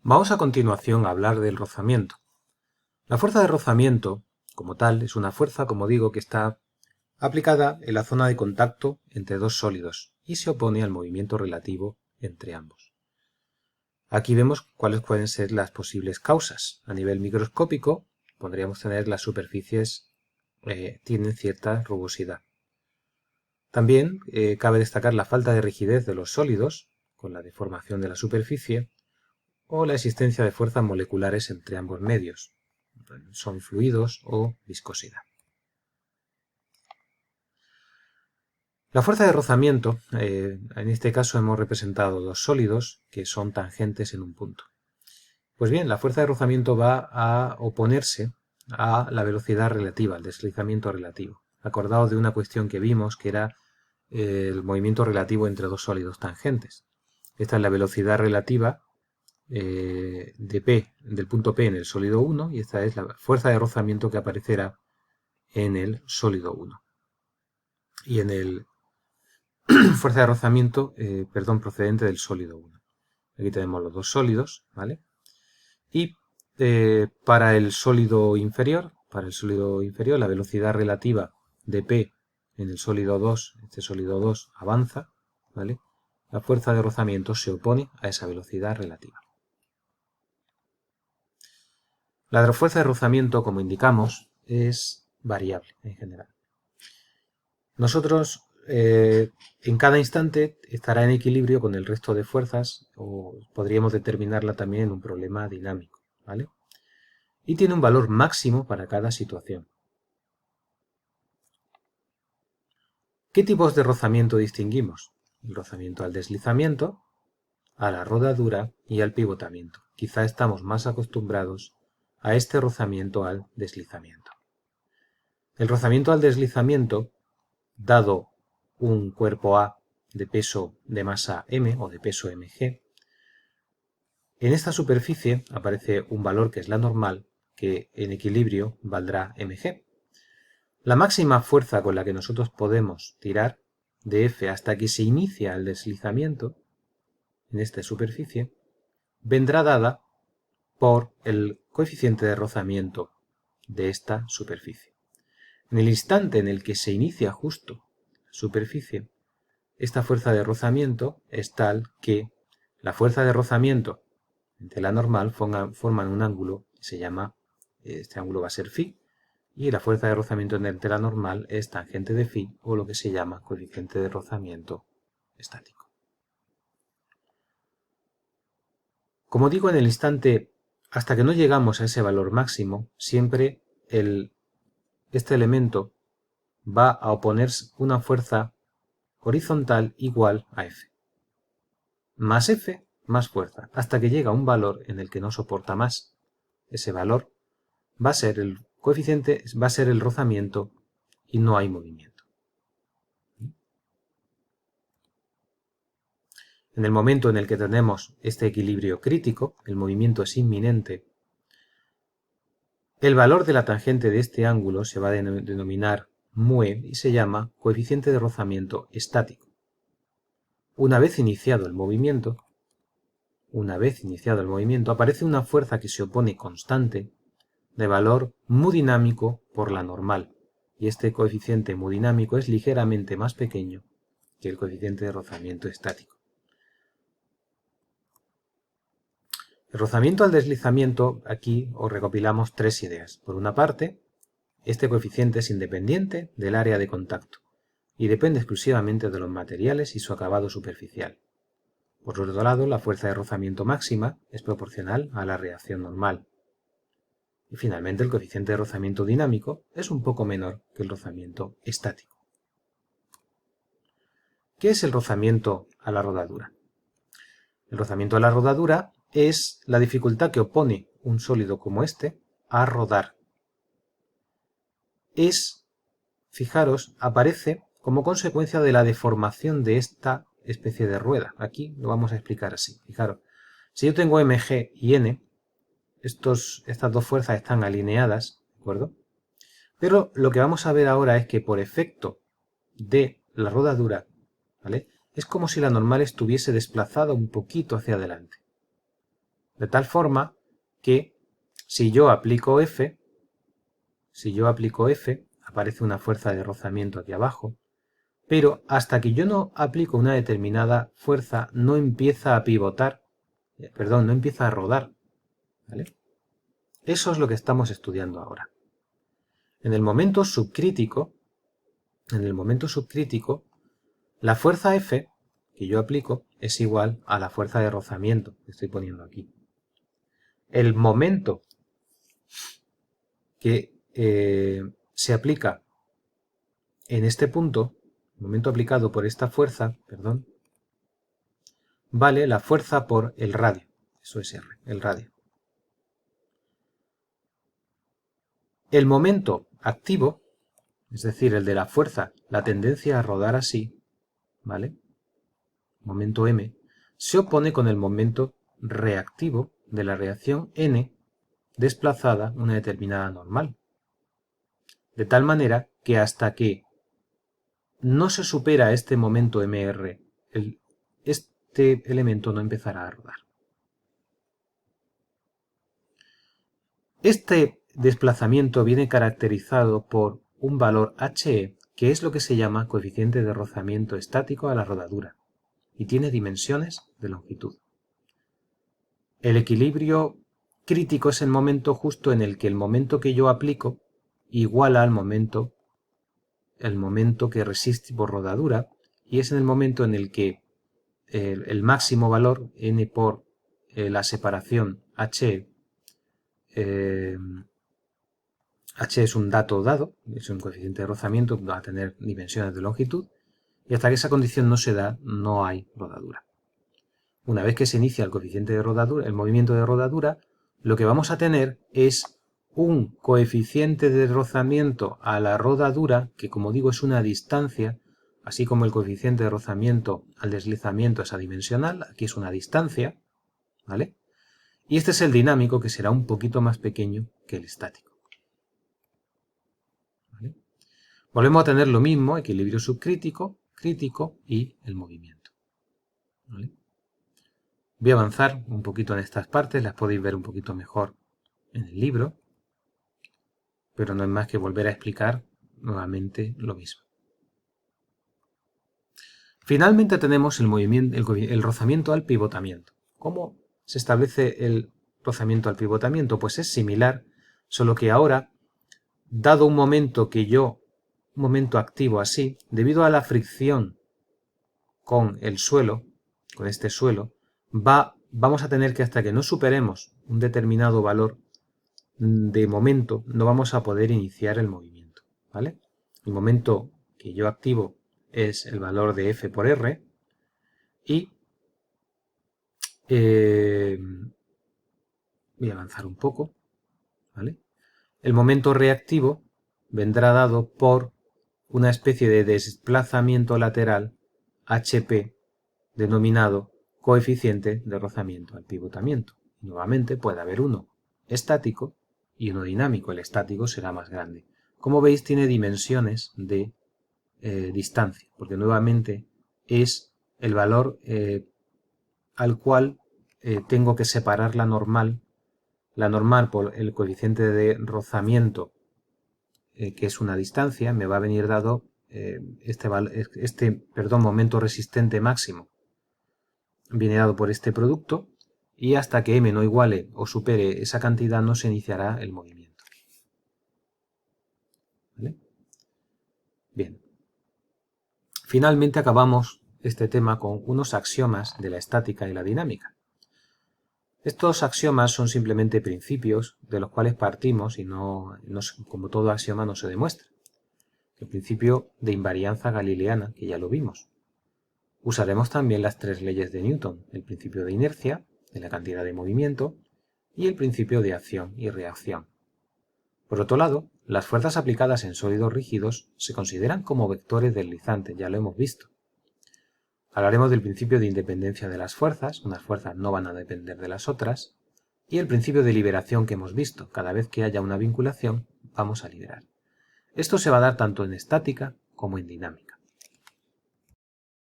Vamos a continuación a hablar del rozamiento. La fuerza de rozamiento, como tal, es una fuerza, como digo, que está aplicada en la zona de contacto entre dos sólidos y se opone al movimiento relativo entre ambos. Aquí vemos cuáles pueden ser las posibles causas. A nivel microscópico, podríamos tener las superficies tienen cierta rugosidad. También cabe destacar la falta de rigidez de los sólidos, con la deformación de la superficie, o la existencia de fuerzas moleculares entre ambos medios. Son fluidos o viscosidad. La fuerza de rozamiento, en este caso hemos representado dos sólidos que son tangentes en un punto. Pues bien, la fuerza de rozamiento va a oponerse a la velocidad relativa, al deslizamiento relativo. Acordaos de una cuestión que vimos que era el movimiento relativo entre dos sólidos tangentes. Esta es la velocidad relativa de P, del punto P en el sólido 1, y esta es la fuerza de rozamiento que aparecerá en el sólido 1. Y en el fuerza de rozamiento, procedente del sólido 1. Aquí tenemos los dos sólidos, ¿vale? Y para el sólido inferior, la velocidad relativa de P en el sólido 2, este sólido 2 avanza, ¿vale? La fuerza de rozamiento se opone a esa velocidad relativa. La fuerza de rozamiento, como indicamos, es variable en general. Nosotros en cada instante estará en equilibrio con el resto de fuerzas, o podríamos determinarla también en un problema dinámico, ¿vale? Y tiene un valor máximo para cada situación. ¿Qué tipos de rozamiento distinguimos? El rozamiento al deslizamiento, a la rodadura y al pivotamiento. Quizá estamos más acostumbrados a este rozamiento al deslizamiento. El rozamiento al deslizamiento, dado un cuerpo A de peso de masa m o de peso mg, en esta superficie aparece un valor que es la normal, que en equilibrio valdrá mg. La máxima fuerza con la que nosotros podemos tirar de F hasta que se inicia el deslizamiento en esta superficie vendrá dada por el coeficiente de rozamiento de esta superficie. En el instante en el que se inicia justo la superficie, esta fuerza de rozamiento es tal que la fuerza de rozamiento entre la normal forman un ángulo que se llama, este ángulo va a ser φ, y la fuerza de rozamiento entre la normal es tangente de φ, o lo que se llama coeficiente de rozamiento estático. Como digo, en el instante, hasta que no llegamos a ese valor máximo, siempre este elemento va a oponer una fuerza horizontal igual a F. Más F, más fuerza, hasta que llega a un valor en el que no soporta más. Ese valor va a ser el coeficiente, va a ser el rozamiento y no hay movimiento. En el momento en el que tenemos este equilibrio crítico, el movimiento es inminente, el valor de la tangente de este ángulo se va a denominar μe y se llama coeficiente de rozamiento estático. Una vez iniciado el movimiento, aparece una fuerza que se opone constante de valor mu dinámico por la normal, y este coeficiente mu dinámico es ligeramente más pequeño que el coeficiente de rozamiento estático. El rozamiento al deslizamiento, aquí os recopilamos tres ideas. Por una parte, este coeficiente es independiente del área de contacto y depende exclusivamente de los materiales y su acabado superficial. Por otro lado, la fuerza de rozamiento máxima es proporcional a la reacción normal. Y finalmente, el coeficiente de rozamiento dinámico es un poco menor que el rozamiento estático. ¿Qué es el rozamiento a la rodadura? El rozamiento a la rodadura es la dificultad que opone un sólido como este a rodar. Fijaros, aparece como consecuencia de la deformación de esta especie de rueda. Aquí lo vamos a explicar así. Fijaros, si yo tengo mg y n, estas dos fuerzas están alineadas, ¿de acuerdo? Pero lo que vamos a ver ahora es que por efecto de la rodadura, ¿vale?, es como si la normal estuviese desplazada un poquito hacia adelante. De tal forma que si yo aplico F, aparece una fuerza de rozamiento aquí abajo, pero hasta que yo no aplico una determinada fuerza no empieza a pivotar, no empieza a rodar, ¿vale? Eso es lo que estamos estudiando ahora. En el momento subcrítico, la fuerza F que yo aplico es igual a la fuerza de rozamiento que estoy poniendo aquí. El momento que se aplica en este punto, el momento aplicado por esta fuerza, vale la fuerza por el radio. Eso es R, el radio. El momento activo, es decir, el de la fuerza, la tendencia a rodar así, ¿vale? Momento M, se opone con el momento reactivo de la reacción N desplazada una determinada normal. De tal manera que hasta que no se supera este momento MR, este elemento no empezará a rodar. Este desplazamiento viene caracterizado por un valor HE, que es lo que se llama coeficiente de rozamiento estático a la rodadura, y tiene dimensiones de longitud. El equilibrio crítico es el momento justo en el que el momento que yo aplico iguala al momento que resiste por rodadura, y es en el momento en el que el máximo valor, n por la separación h, h es un dato dado, es un coeficiente de rozamiento, va a tener dimensiones de longitud, y hasta que esa condición no se da, no hay rodadura. Una vez que se inicia el coeficiente de rodadura, el movimiento de rodadura, lo que vamos a tener es un coeficiente de rozamiento a la rodadura, que como digo es una distancia, así como el coeficiente de rozamiento al deslizamiento es adimensional, aquí es una distancia, ¿vale? Y este es el dinámico, que será un poquito más pequeño que el estático. ¿Vale? Volvemos a tener lo mismo, equilibrio subcrítico, crítico y el movimiento. ¿Vale? Voy a avanzar un poquito en estas partes, las podéis ver un poquito mejor en el libro, pero no es más que volver a explicar nuevamente lo mismo. Finalmente tenemos el rozamiento al pivotamiento. ¿Cómo se establece el rozamiento al pivotamiento? Pues es similar, solo que ahora, dado un momento activo así, debido a la fricción con el suelo, con este suelo, vamos a tener que, hasta que no superemos un determinado valor de momento, no vamos a poder iniciar el movimiento, ¿vale? El momento que yo activo es el valor de F por R y voy a avanzar un poco, ¿vale? El momento reactivo vendrá dado por una especie de desplazamiento lateral HP denominado coeficiente de rozamiento al pivotamiento. Nuevamente puede haber uno estático y uno dinámico. El estático será más grande. Como veis, tiene dimensiones de distancia, porque nuevamente es el valor al cual tengo que separar la normal por el coeficiente de rozamiento, que es una distancia, me va a venir dado momento resistente máximo, viene dado por este producto, y hasta que m no iguale o supere esa cantidad no se iniciará el movimiento. ¿Vale? Bien. Finalmente acabamos este tema con unos axiomas de la estática y la dinámica. Estos axiomas son simplemente principios de los cuales partimos y como todo axioma no se demuestra. El principio de invarianza galileana, que ya lo vimos. Usaremos también las tres leyes de Newton, el principio de inercia, de la cantidad de movimiento, y el principio de acción y reacción. Por otro lado, las fuerzas aplicadas en sólidos rígidos se consideran como vectores deslizantes, ya lo hemos visto. Hablaremos del principio de independencia de las fuerzas, unas fuerzas no van a depender de las otras, y el principio de liberación que hemos visto, cada vez que haya una vinculación vamos a liberar. Esto se va a dar tanto en estática como en dinámica.